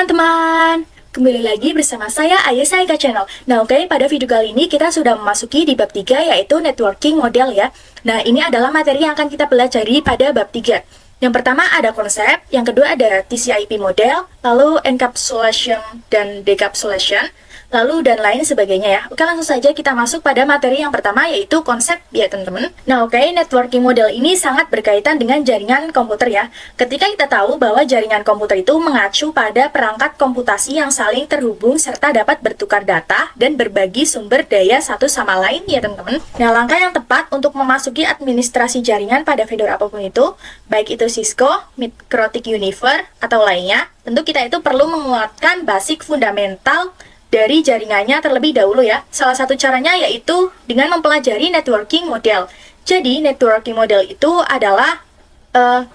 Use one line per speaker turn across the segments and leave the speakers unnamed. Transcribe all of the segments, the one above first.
teman-teman, kembali lagi bersama saya Aya Saika Channel. Nah oke, pada video kali ini kita sudah memasuki di bab 3 yaitu networking model ya. Nah ini adalah materi yang akan kita pelajari pada bab 3. Yang pertama ada konsep, yang kedua ada TCP/IP model, lalu encapsulation dan decapsulation, lalu dan lain sebagainya ya. Oke, langsung saja kita masuk pada materi yang pertama yaitu konsep ya teman-teman. Nah oke, networking model ini sangat berkaitan dengan jaringan komputer ya. Ketika kita tahu bahwa jaringan komputer itu mengacu pada perangkat komputasi yang saling terhubung serta dapat bertukar data dan berbagi sumber daya satu sama lain ya teman-teman. Nah langkah yang tepat untuk memasuki administrasi jaringan pada vendor apapun itu, baik itu Cisco, Microtik Univer, atau lainnya, tentu kita itu perlu menguatkan basic fundamental dari jaringannya terlebih dahulu ya. Salah satu caranya yaitu dengan mempelajari networking model. Jadi, networking model itu adalah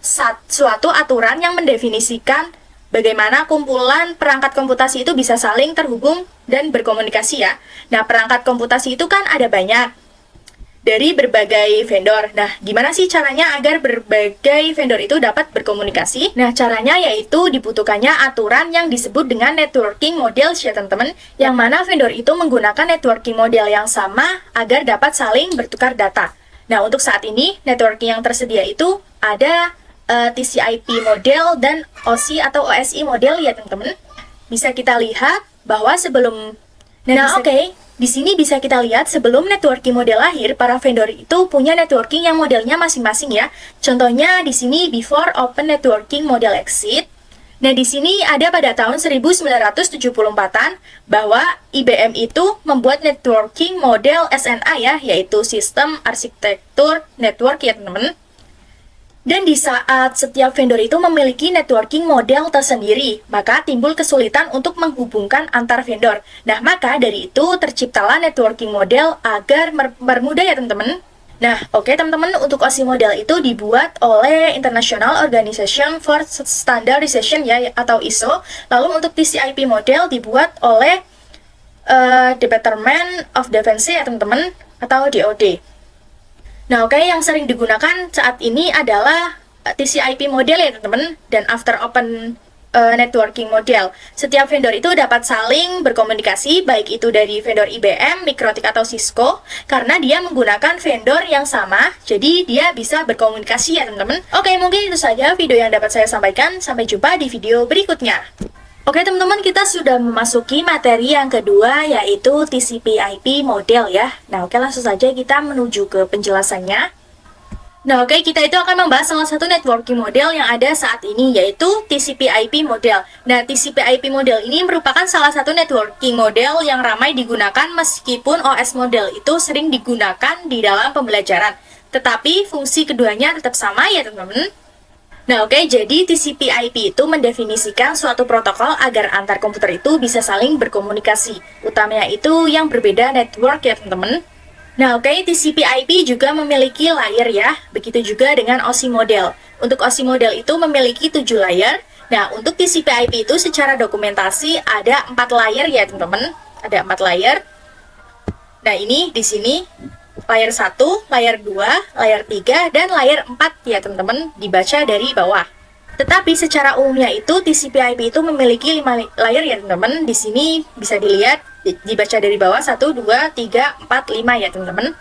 suatu aturan yang mendefinisikan bagaimana kumpulan perangkat komputasi itu bisa saling terhubung dan berkomunikasi ya. Nah, perangkat komputasi itu kan ada banyak dari berbagai vendor. Nah, gimana sih caranya agar berbagai vendor itu dapat berkomunikasi? Nah, caranya yaitu dibutuhkannya aturan yang disebut dengan networking model ya teman-teman, yang mana vendor itu menggunakan networking model yang sama agar dapat saling bertukar data. Nah, untuk saat ini, networking yang tersedia itu ada TCP/IP model dan OSI atau OSI model ya teman-teman. Bisa kita lihat bahwa sebelum di sini bisa kita lihat sebelum networking model lahir, para vendor itu punya networking yang modelnya masing-masing ya. Contohnya di sini before open networking model exit. Nah, di sini ada pada tahun 1974-an bahwa IBM itu membuat networking model SNA ya, yaitu Sistem Arsitektur Network ya teman-teman. Dan di saat setiap vendor itu memiliki networking model tersendiri, maka timbul kesulitan untuk menghubungkan antar vendor. Nah, maka dari itu terciptalah networking model agar mempermudah ya teman-teman. Nah, oke teman-teman, untuk OSI model itu dibuat oleh International Organization for Standardization ya, atau ISO. Lalu untuk TCP/IP model dibuat oleh Department of Defense ya teman-teman, atau DoD. Nah, oke, yang sering digunakan saat ini adalah TCP/IP model ya teman-teman, dan after open networking model. Setiap vendor itu dapat saling berkomunikasi, baik itu dari vendor IBM, Microtik, atau Cisco, karena dia menggunakan vendor yang sama, jadi dia bisa berkomunikasi ya teman-teman. Oke, mungkin itu saja video yang dapat saya sampaikan. Sampai jumpa di video berikutnya. Oke teman-teman, kita sudah memasuki materi yang kedua yaitu TCP/IP model ya. Nah oke, langsung saja kita menuju ke penjelasannya. Nah oke, kita itu akan membahas salah satu networking model yang ada saat ini yaitu TCP/IP model. Nah TCP/IP model ini merupakan salah satu networking model yang ramai digunakan meskipun OS model itu sering digunakan di dalam pembelajaran. Tetapi fungsi keduanya tetap sama ya teman-teman. Nah oke, jadi TCP/IP itu mendefinisikan suatu protokol agar antar komputer itu bisa saling berkomunikasi. Utamanya itu yang berbeda network ya teman-teman. Nah oke, TCP/IP juga memiliki layer ya, begitu juga dengan OSI model. Untuk OSI model itu memiliki 7 layer. Nah untuk TCP/IP itu secara dokumentasi ada 4 layer ya teman-teman. Ada 4 layer. Nah ini di sini layer 1, layer 2, layer 3, dan layer 4 ya teman-teman, dibaca dari bawah. Tetapi secara umumnya itu TCP/IP itu memiliki 5 layer ya teman-teman. Di sini bisa dilihat dibaca dari bawah 1, 2, 3, 4, 5 ya teman-teman.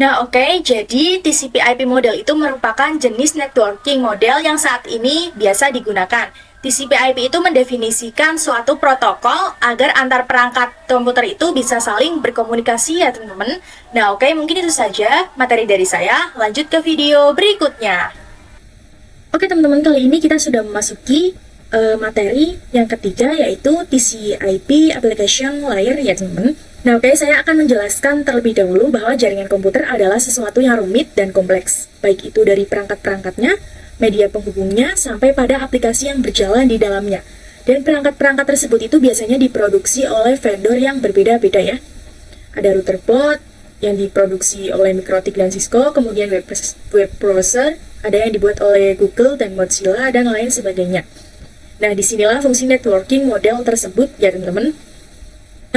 Nah oke, jadi TCP/IP model itu merupakan jenis networking model yang saat ini biasa digunakan. TCP/IP itu mendefinisikan suatu protokol agar antar perangkat komputer itu bisa saling berkomunikasi ya teman-teman. Nah oke, mungkin itu saja materi dari saya. Lanjut ke video berikutnya. Oke teman-teman, kali ini kita sudah memasuki materi yang ketiga yaitu TCP/IP application layer ya teman-teman. Nah oke, saya akan menjelaskan terlebih dahulu bahwa jaringan komputer adalah sesuatu yang rumit dan kompleks, baik itu dari perangkat-perangkatnya, media penghubungnya, sampai pada aplikasi yang berjalan di dalamnya. Dan perangkat-perangkat tersebut itu biasanya diproduksi oleh vendor yang berbeda-beda ya. Ada router plot yang diproduksi oleh Microtik dan Cisco, kemudian web browser, ada yang dibuat oleh Google dan Mozilla, dan lain sebagainya. Nah, disinilah fungsi networking model tersebut ya teman-teman.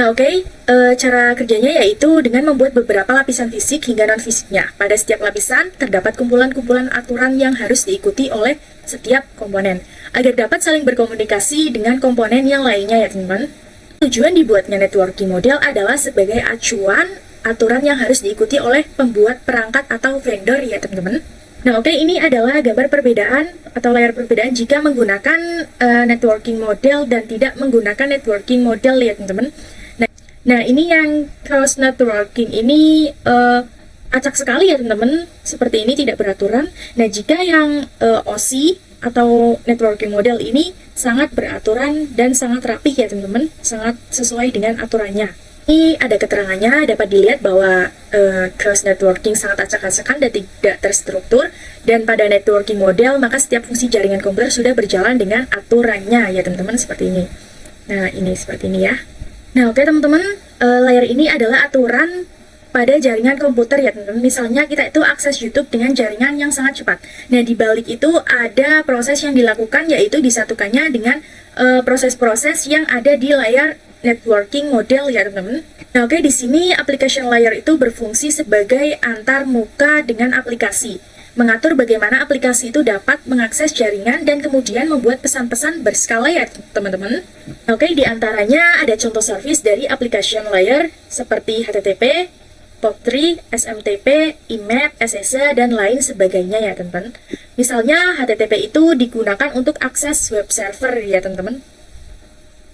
Nah, oke, cara kerjanya yaitu dengan membuat beberapa lapisan fisik hingga non-fisiknya. Pada setiap lapisan, terdapat kumpulan-kumpulan aturan yang harus diikuti oleh setiap komponen, agar dapat saling berkomunikasi dengan komponen yang lainnya ya teman-teman. Tujuan dibuatnya networking model adalah sebagai acuan aturan yang harus diikuti oleh pembuat perangkat atau vendor ya teman-teman. Nah, oke, ini adalah gambar perbedaan atau layar perbedaan jika menggunakan networking model dan tidak menggunakan networking model ya teman-teman. Nah, ini yang cross networking ini acak sekali ya teman-teman, seperti ini tidak beraturan. Nah, jika yang OSI atau networking model ini sangat beraturan dan sangat rapih ya teman-teman, sangat sesuai dengan aturannya. Ini ada keterangannya, dapat dilihat bahwa cross networking sangat acak-acakan dan tidak terstruktur, dan pada networking model maka setiap fungsi jaringan komputer sudah berjalan dengan aturannya ya teman-teman, seperti ini. Nah, ini seperti ini ya. Nah, oke teman-teman, layar ini adalah aturan pada jaringan komputer ya teman-teman. Misalnya kita itu akses YouTube dengan jaringan yang sangat cepat. Nah, di balik itu ada proses yang dilakukan, yaitu disatukannya dengan proses-proses yang ada di layar networking model ya teman-teman. Nah, oke, di sini application layer itu berfungsi sebagai antar muka dengan aplikasi, mengatur bagaimana aplikasi itu dapat mengakses jaringan dan kemudian membuat pesan-pesan berskala ya teman-teman. Nah, oke, di antaranya ada contoh service dari application layer seperti HTTP, POP3, SMTP, IMAP, SSH, dan lain sebagainya ya teman-teman. Misalnya HTTP itu digunakan untuk akses web server ya teman-teman.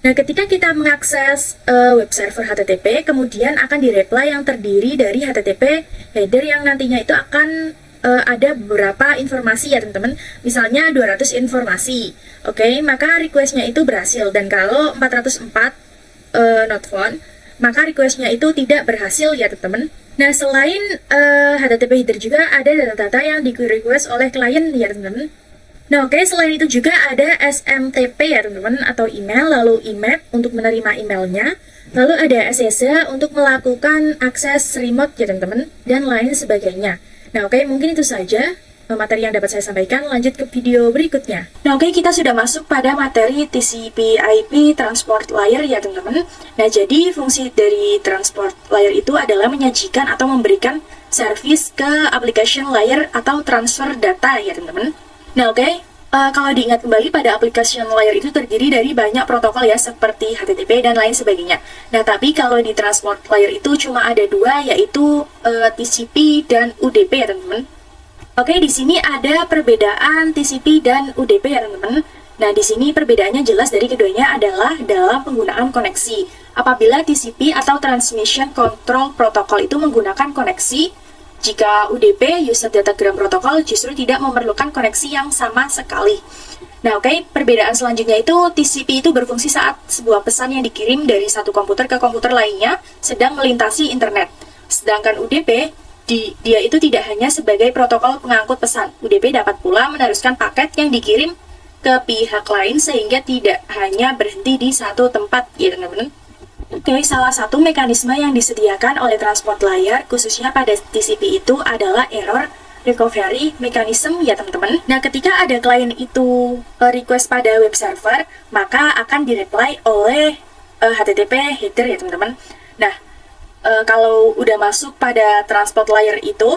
Nah, ketika kita mengakses web server HTTP, kemudian akan direply yang terdiri dari HTTP header yang nantinya itu akan ada beberapa informasi ya teman-teman. Misalnya 200 informasi. Oke, maka requestnya itu berhasil, dan kalau 404 not found, maka requestnya itu tidak berhasil ya teman-teman. Nah, selain HTTP header juga ada data-data yang di-request oleh klien ya teman-teman. Nah, oke, selain itu juga ada SMTP ya teman-teman, atau email, lalu IMAP untuk menerima emailnya, lalu ada SSH untuk melakukan akses remote ya teman-teman, dan lain sebagainya. Nah, oke, mungkin itu saja materi yang dapat saya sampaikan. Lanjut ke video berikutnya. Nah, oke, kita sudah masuk pada materi TCP/IP transport layer ya teman-teman. Nah, jadi fungsi dari transport layer itu adalah menyajikan atau memberikan service ke application layer atau transfer data ya teman-teman. Nah, oke, kalau diingat kembali, pada application layer itu terdiri dari banyak protokol ya, seperti HTTP dan lain sebagainya. Nah, tapi kalau di transport layer itu cuma ada dua, yaitu TCP dan UDP ya teman-teman. Oke, di sini ada perbedaan TCP dan UDP ya teman-teman. Nah, di sini perbedaannya jelas dari keduanya adalah dalam penggunaan koneksi. Apabila TCP atau Transmission Control Protocol itu menggunakan koneksi, jika UDP, User Datagram Protocol, justru tidak memerlukan koneksi yang sama sekali. Nah, oke, perbedaan selanjutnya itu TCP itu berfungsi saat sebuah pesan yang dikirim dari satu komputer ke komputer lainnya sedang melintasi internet. Sedangkan UDP, dia itu tidak hanya sebagai protokol pengangkut pesan. UDP dapat pula meneruskan paket yang dikirim ke pihak lain sehingga tidak hanya berhenti di satu tempat, ya teman-teman. Oke, salah satu mekanisme yang disediakan oleh transport layer, khususnya pada TCP itu adalah error recovery mechanism ya teman-teman. Nah, ketika ada klien itu request pada web server, maka akan direply oleh HTTP header ya teman-teman. Nah, kalau udah masuk pada transport layer itu,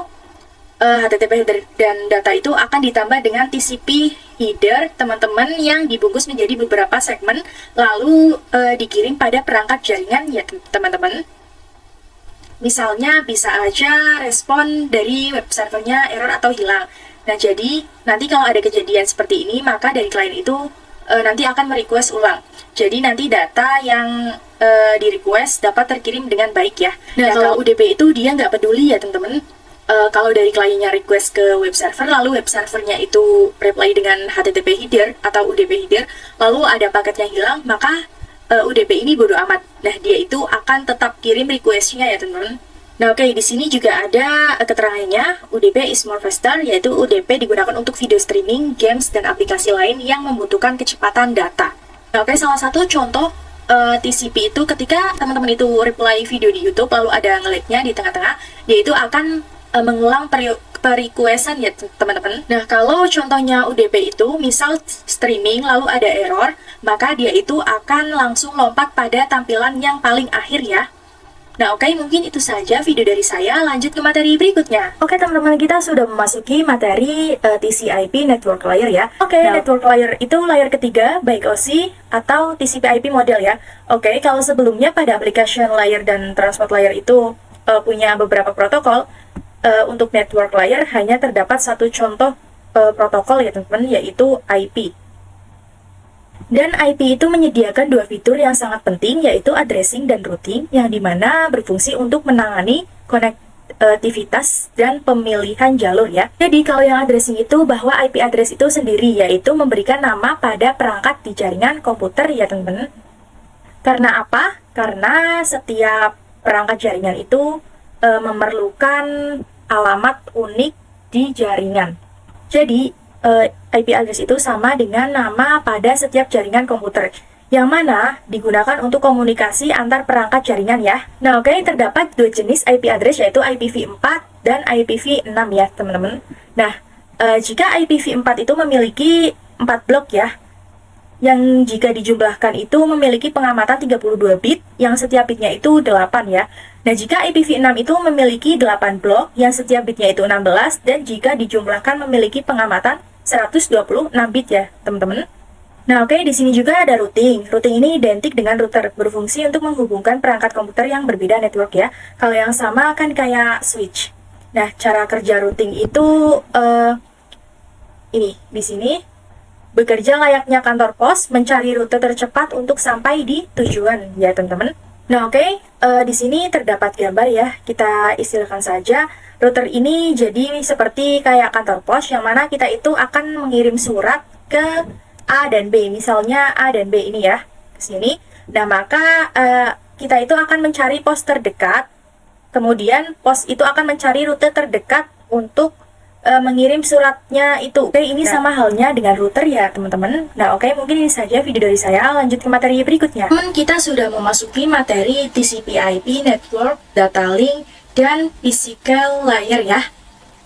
HTTP header dan data itu akan ditambah dengan TCP header teman-teman yang dibungkus menjadi beberapa segmen, lalu dikirim pada perangkat jaringan ya teman-teman. Misalnya bisa aja respon dari web servernya error atau hilang. Nah, jadi nanti kalau ada kejadian seperti ini, maka dari klien itu nanti akan merequest ulang. Jadi nanti data yang di-request dapat terkirim dengan baik ya. Nah, kalau UDP itu dia nggak peduli ya teman-teman. Kalau dari kliennya request ke web server, lalu web servernya itu reply dengan HTTP header atau UDP header, lalu ada paketnya hilang, maka UDP ini bodo amat. Nah, dia itu akan tetap kirim requestnya ya teman-teman. Nah, oke, di sini juga ada keterangannya, UDP is more faster, yaitu UDP digunakan untuk video streaming, games, dan aplikasi lain yang membutuhkan kecepatan data. Nah, oke, salah satu contoh TCP itu ketika teman-teman itu reply video di YouTube, lalu ada nge-lag-nya di tengah-tengah, dia itu akan mengulang per-requestan ya teman-teman. Nah, kalau contohnya UDP itu misal streaming lalu ada error, maka dia itu akan langsung lompat pada tampilan yang paling akhir ya. Nah, oke, mungkin itu saja video dari saya. Lanjut ke materi berikutnya. Oke, teman-teman, kita sudah memasuki materi TCP/IP network layer ya. Oke, network layer itu layer ketiga, baik OSI atau TCP/IP model ya. Oke, kalau sebelumnya pada application layer dan transport layer itu punya beberapa protokol, untuk network layer hanya terdapat satu contoh protokol ya teman-teman, yaitu IP. Dan IP itu menyediakan dua fitur yang sangat penting, yaitu addressing dan routing, yang dimana berfungsi untuk menangani konektivitas dan pemilihan jalur ya. Jadi kalau yang addressing itu bahwa IP address itu sendiri, yaitu memberikan nama pada perangkat di jaringan komputer ya teman-teman. Karena apa? Karena setiap perangkat jaringan itu memerlukan alamat unik di jaringan. Jadi IP address itu sama dengan nama pada setiap jaringan komputer, yang mana digunakan untuk komunikasi antar perangkat jaringan ya. Nah, oke, terdapat dua jenis IP address, yaitu IPv4 dan IPv6 ya teman-teman. Nah, jika IPv4 itu memiliki 4 blok ya, yang jika dijumlahkan itu memiliki pengamatan 32 bit, yang setiap bitnya itu 8 ya. Nah, jika IPv6 itu memiliki 8 blok, yang setiap bitnya itu 16, dan jika dijumlahkan memiliki pengamatan 126 bit ya, teman-teman. Nah, oke, di sini juga ada routing. Routing ini identik dengan router, berfungsi untuk menghubungkan perangkat komputer yang berbeda network ya. Kalau yang sama kan kayak switch. Nah, cara kerja routing itu ini di sini. Bekerja layaknya kantor pos, mencari rute tercepat untuk sampai di tujuan ya teman-teman. Nah, oke, di sini terdapat gambar ya. Kita istilahkan saja router ini jadi seperti kayak kantor pos, yang mana kita itu akan mengirim surat ke A dan B. Misalnya A dan B ini ya, ke sini. Nah, maka kita itu akan mencari pos terdekat. Kemudian pos itu akan mencari rute terdekat untuk mengirim suratnya itu. Oke, ini sama halnya dengan router ya teman-teman. Nah, oke, mungkin ini saja video dari saya. Lanjut ke materi berikutnya. Kita sudah memasuki materi TCP/IP network, data link, dan physical layer ya.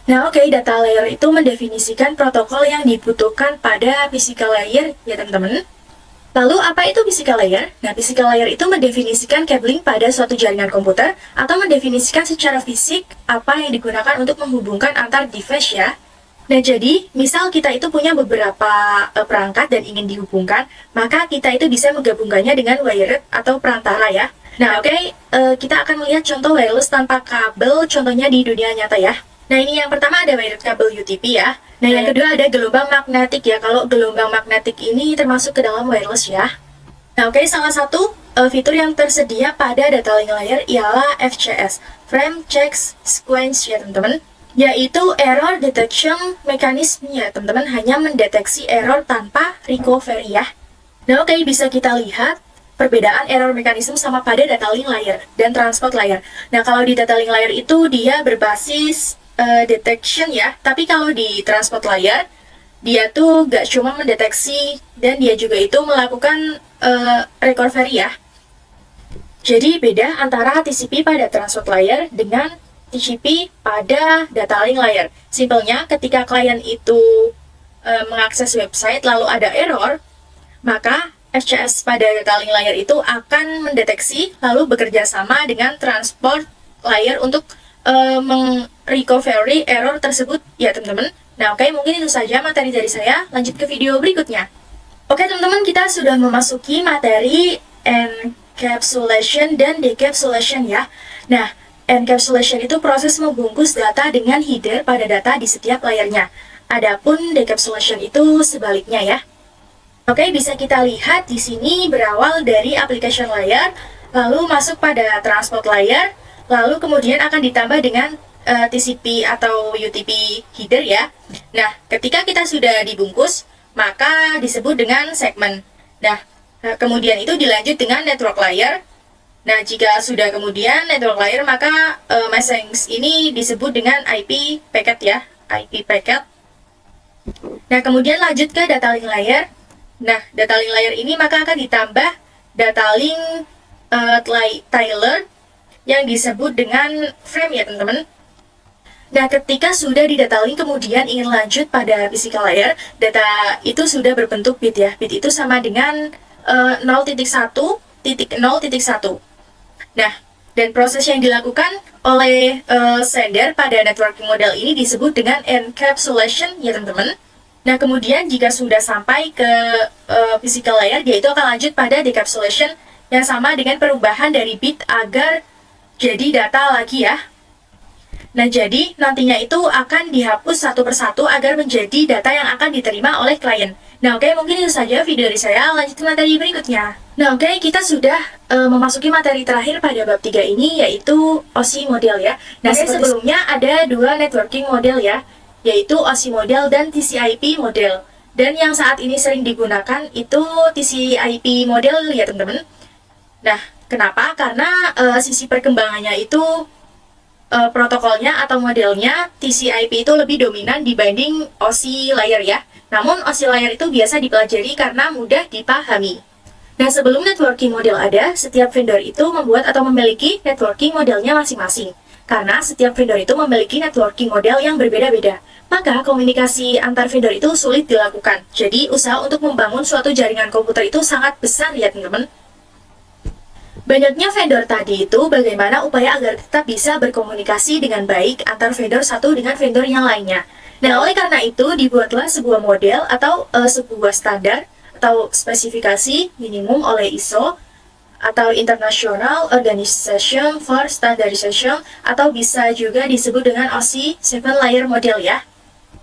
Nah, oke, data layer itu mendefinisikan protokol yang dibutuhkan pada physical layer ya teman-teman. Lalu, apa itu physical layer? Nah, physical layer itu mendefinisikan cabling pada suatu jaringan komputer atau mendefinisikan secara fisik apa yang digunakan untuk menghubungkan antar device ya. Nah, jadi, misal kita itu punya beberapa perangkat dan ingin dihubungkan, maka kita itu bisa menggabungkannya dengan wired atau perantara ya. Nah, oke, kita akan melihat contoh wireless tanpa kabel, contohnya di dunia nyata ya. Nah, ini yang pertama ada wired kabel UTP ya. Nah, yang kedua ada gelombang magnetik ya. Kalau gelombang magnetik ini termasuk ke dalam wireless ya. Nah, oke, salah satu fitur yang tersedia pada data link layer ialah FCS, Frame Checks Sequence ya teman-teman. Yaitu error detection mechanism ya teman-teman, hanya mendeteksi error tanpa recovery ya. Nah, oke, bisa kita lihat perbedaan error mechanism sama pada data link layer dan transport layer. Nah, kalau di data link layer itu dia berbasis detection ya, tapi kalau di transport layer dia tuh gak cuma mendeteksi dan dia juga itu melakukan recovery ya. Jadi beda antara TCP pada transport layer dengan TCP pada data link layer. Simpelnya ketika klien itu mengakses website lalu ada error, maka FCS pada data link layer itu akan mendeteksi lalu bekerja sama dengan transport layer untuk recovery error tersebut ya teman-teman. Nah, oke, mungkin itu saja materi dari saya. Lanjut ke video berikutnya. Oke teman-teman, kita sudah memasuki materi encapsulation dan decapsulation ya. Nah, encapsulation itu proses membungkus data dengan header pada data di setiap layernya. Adapun decapsulation itu sebaliknya ya. Oke, bisa kita lihat di sini berawal dari application layer, lalu masuk pada transport layer, lalu kemudian akan ditambah dengan TCP atau UTP header ya. Nah, ketika kita sudah dibungkus, maka disebut dengan segmen. Nah, kemudian itu dilanjut dengan network layer. Nah, jika sudah kemudian network layer, maka message ini disebut dengan IP packet ya, IP packet. Nah, kemudian lanjut ke data link layer. Nah, data link layer ini maka akan ditambah data link trailer yang disebut dengan frame ya teman-teman. Nah, ketika sudah di data link kemudian ingin lanjut pada physical layer, data itu sudah berbentuk bit ya. Bit itu sama dengan 0.1.0.1. Nah, dan proses yang dilakukan oleh sender pada networking model ini disebut dengan encapsulation ya teman-teman. Nah, kemudian jika sudah sampai ke physical layer, dia itu akan lanjut pada decapsulation yang sama dengan perubahan dari bit agar jadi data lagi ya. Nah, jadi nantinya itu akan dihapus satu persatu agar menjadi data yang akan diterima oleh klien. Nah, oke, mungkin itu saja video dari saya. Lanjut ke materi berikutnya. Nah, oke, kita sudah memasuki materi terakhir pada bab 3 ini, yaitu OSI model ya. Nah, sebelumnya ada dua networking model ya, yaitu OSI model dan TCP model. Dan yang saat ini sering digunakan itu TCP model ya teman-teman. Nah, kenapa? Karena sisi perkembangannya itu protokolnya atau modelnya TCP itu lebih dominan dibanding OSI layer ya. Namun OSI layer itu biasa dipelajari karena mudah dipahami. Nah, sebelum networking model ada, setiap vendor itu membuat atau memiliki networking modelnya masing-masing. Karena setiap vendor itu memiliki networking model yang berbeda-beda. Maka komunikasi antar vendor itu sulit dilakukan. Jadi usaha untuk membangun suatu jaringan komputer itu sangat besar ya teman-teman. Banyaknya vendor tadi itu bagaimana upaya agar tetap bisa berkomunikasi dengan baik antar vendor satu dengan vendor yang lainnya. Nah, oleh karena itu dibuatlah sebuah model atau sebuah standar atau spesifikasi minimum oleh ISO atau International Organization for Standardization atau bisa juga disebut dengan OSI 7 layer model ya.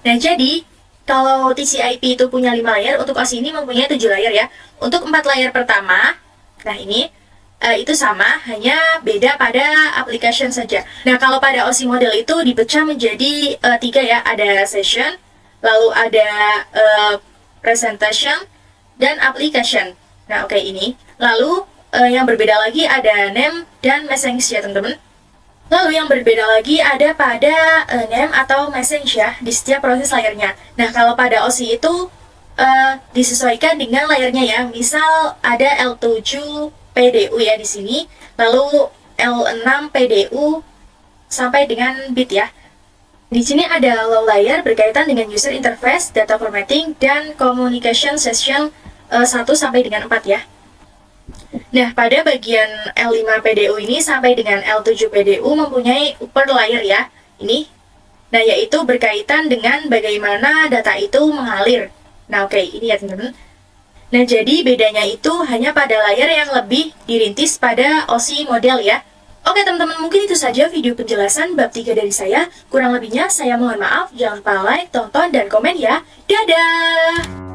Nah, jadi kalau TCP itu punya 5 layer, untuk OSI ini mempunyai 7 layer ya. Untuk 4 layer pertama, nah ini itu sama, hanya beda pada application saja. Nah, kalau pada OSI model itu dipecah menjadi 3 ya, ada session, lalu ada presentation, dan application. Nah, oke ini. Lalu yang berbeda lagi ada name dan message ya teman-teman. Lalu yang berbeda lagi ada pada name atau message ya di setiap proses layernya. Nah, kalau pada OSI itu disesuaikan dengan layernya ya. Misal ada L7 PDU ya di sini, lalu L6 PDU sampai dengan bit ya. Di sini ada low layer berkaitan dengan user interface, data formatting, dan communication session 1 sampai dengan 4 ya. Nah, pada bagian L5 PDU ini sampai dengan L7 PDU mempunyai upper layer ya. Ini. Nah, yaitu berkaitan dengan bagaimana data itu mengalir. Nah, oke, ini ya teman-teman. Nah, jadi bedanya itu hanya pada layer yang lebih dirintis pada OSI model ya. Oke teman-teman, mungkin itu saja video penjelasan bab 3 dari saya. Kurang lebihnya saya mohon maaf. Jangan lupa like, tonton, dan komen ya. Dadah!